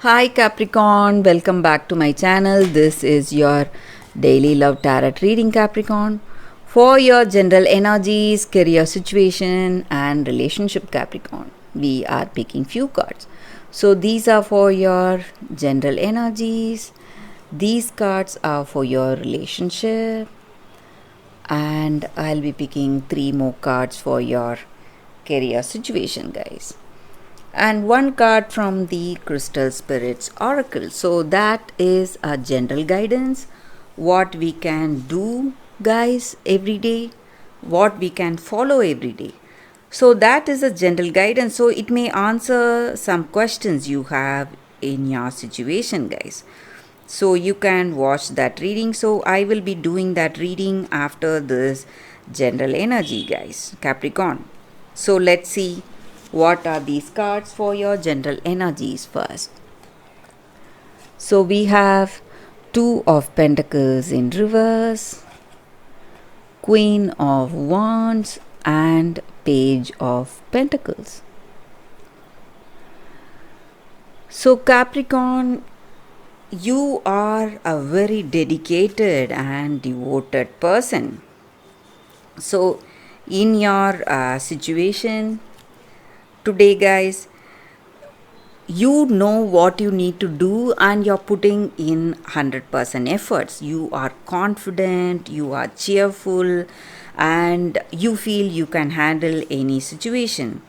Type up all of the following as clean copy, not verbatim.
Hi Capricorn, welcome back to my channel. This is your daily love tarot reading, Capricorn. For your general energies, career situation, and relationship, Capricorn, we are picking few cards. So these are for your general energies, these cards are for your relationship, and I'll be picking three more cards for your career situation, guys, and one card from the Crystal Spirits Oracle. So that is a general guidance, what we can do, guys, every day, what we can follow every day. So that is a general guidance. So it may answer some questions you have in your situation, guys. So you can watch that reading. So I will be doing that reading after this general energy, guys, Capricorn. So let's see what are these cards for your general energies first. So we have Two of Pentacles in reverse, Queen of Wands, and Page of Pentacles. So Capricorn, you are a very dedicated and devoted person. So in your situation today, guys, you know what you need to do and you're putting in 100% efforts. You are confident, you are cheerful, and you feel you can handle any situation.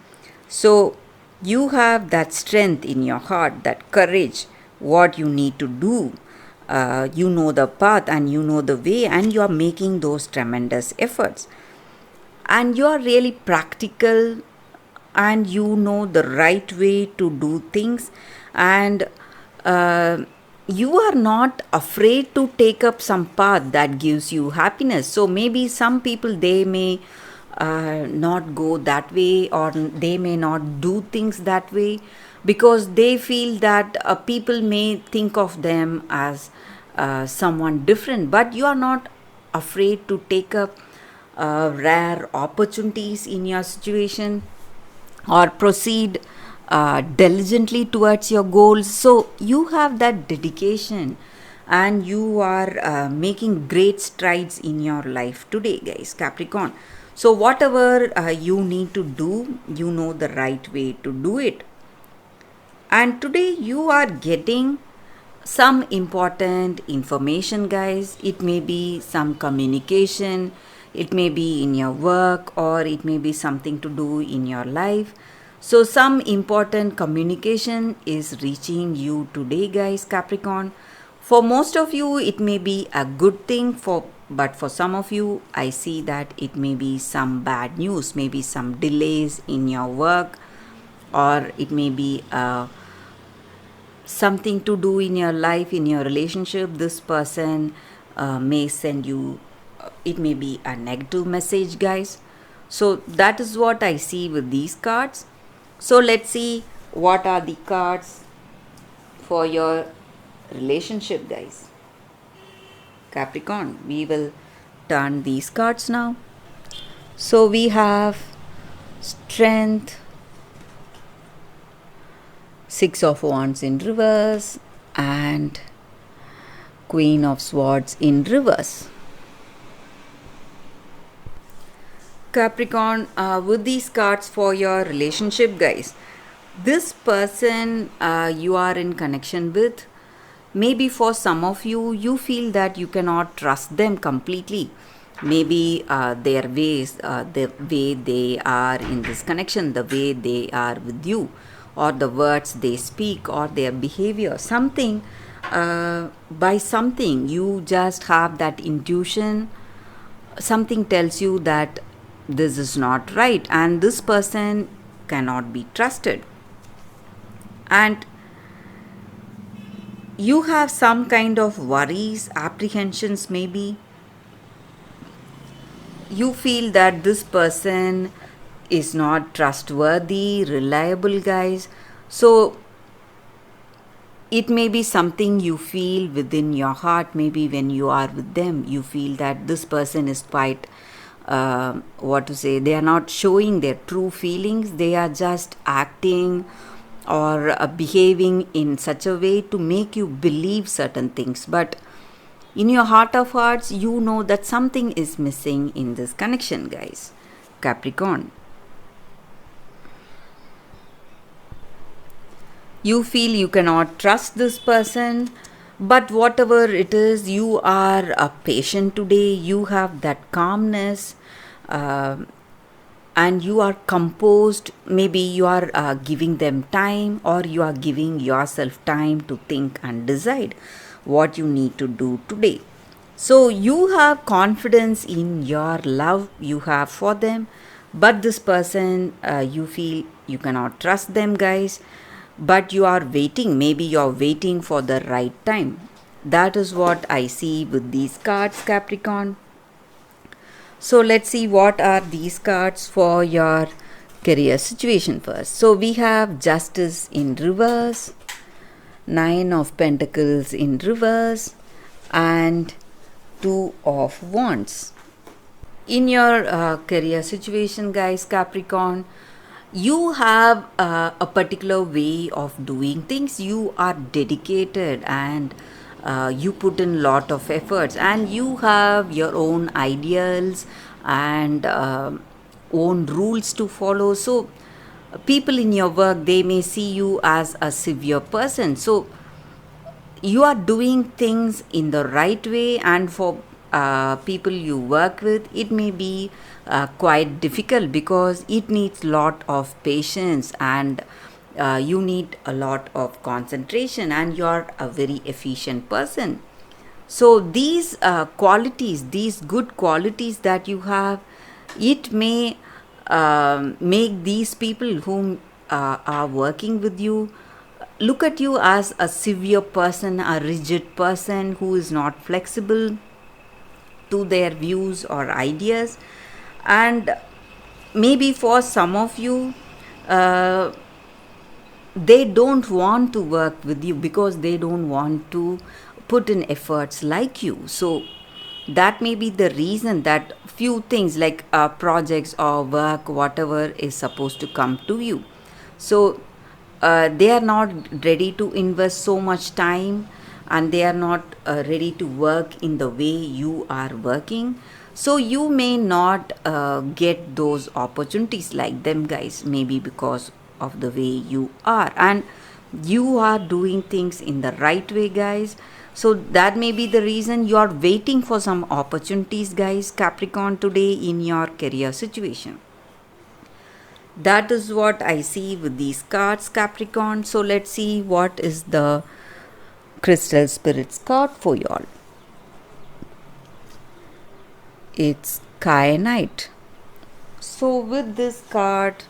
So you have that strength in your heart, that courage, what you need to do. You know the path and you know the way, and you are making those tremendous efforts. And you are really practical, and you know the right way to do things, and you are not afraid to take up some path that gives you happiness. So maybe some people, they may not go that way, or they may not do things that way, because they feel that people may think of them as someone different. But you are not afraid to take up rare opportunities in your situation, or proceed diligently towards your goals. So you have that dedication, and you are making great strides in your life today, guys, Capricorn. So whatever you need to do, you know the right way to do it. And today you are getting some important information, guys. It may be some communication, it may be in your work, or it may be something to do in your life. So some important communication is reaching you today, guys, Capricorn. For most of you it may be a good thing, but for some of you I see that it may be some bad news, maybe some delays in your work, or it may be something to do in your life, in your relationship. This person may send you, it may be a negative message, guys. So that is what I see with these cards. So let's see what are the cards for your relationship, guys, Capricorn. We will turn these cards now. So we have Strength, Six of Wands in reverse, and Queen of Swords in reverse. Capricorn, with these cards for your relationship, guys, this person you are in connection with, maybe for some of you, you feel that you cannot trust them completely. Maybe their ways, the way they are in this connection, the way they are with you, or the words they speak, or their behavior, something by something you just have that intuition. Something tells you that this is not right, and this person cannot be trusted. And you have some kind of worries, apprehensions, maybe. You feel that this person is not trustworthy, reliable, guys. So it may be something you feel within your heart. Maybe when you are with them, you feel that this person is quite they are not showing their true feelings, they are just acting, or behaving in such a way to make you believe certain things, but in your heart of hearts you know that something is missing in this connection, guys. Capricorn, you feel you cannot trust this person, but whatever it is, you are patient today, you have that calmness, uh, and you are composed. Maybe you are giving them time, or you are giving yourself time to think and decide what you need to do today. So you have confidence in your love you have for them, but this person, you feel you cannot trust them, guys, but you are waiting. Maybe you are waiting for the right time. That is what I see with these cards, Capricorn. So let's see what are these cards for your career situation first. So we have Justice in reverse, Nine of Pentacles in reverse, and Two of Wands. In your career situation, guys, Capricorn, you have a particular way of doing things. You are dedicated, and you put in lot of efforts, and you have your own ideals and own rules to follow. So people in your work, they may see you as a severe person, so you are doing things in the right way, and for people you work with, it may be quite difficult because it needs lot of patience, and you need a lot of concentration, and you are a very efficient person. So these qualities, these good qualities that you have, it may make these people whom are working with you look at you as a severe person, a rigid person who is not flexible to their views or ideas. And maybe for some of you, they don't want to work with you because they don't want to put in efforts like you. So that may be the reason that few things like projects or work, whatever is supposed to come to you, so they are not ready to invest so much time, and they are not ready to work in the way you are working. So you may not get those opportunities like them, guys, maybe because of the way you are, and you are doing things in the right way, guys. So that may be the reason you are waiting for some opportunities, guys, Capricorn, today in your career situation. That is what I see with these cards, Capricorn. So let's see what is the Crystal Spirits card for y'all. It's Kyanite. So with this card,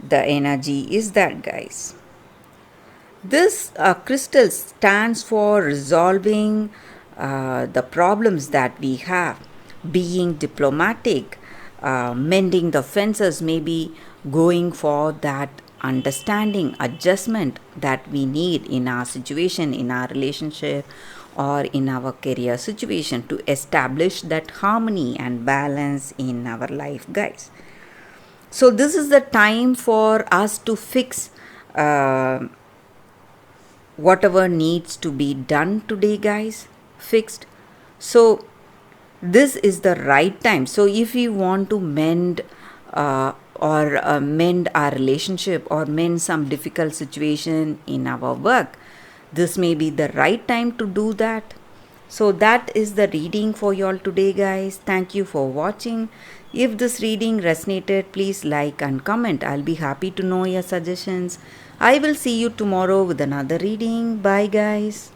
the energy is that, guys, this crystal stands for resolving the problems that we have, being diplomatic, mending the fences, maybe going for that understanding, adjustment that we need in our situation, in our relationship, or in our career situation to establish that harmony and balance in our life, guys. So this is the time for us to fix whatever needs to be done today, guys, fixed. So this is the right time. So if we want to mend or mend our relationship, or mend some difficult situation in our work, this may be the right time to do that. So that is the reading for y'all today, guys. Thank you for watching. If this reading resonated, please like and comment. I'll be happy to know your suggestions. I will see you tomorrow with another reading. Bye, guys.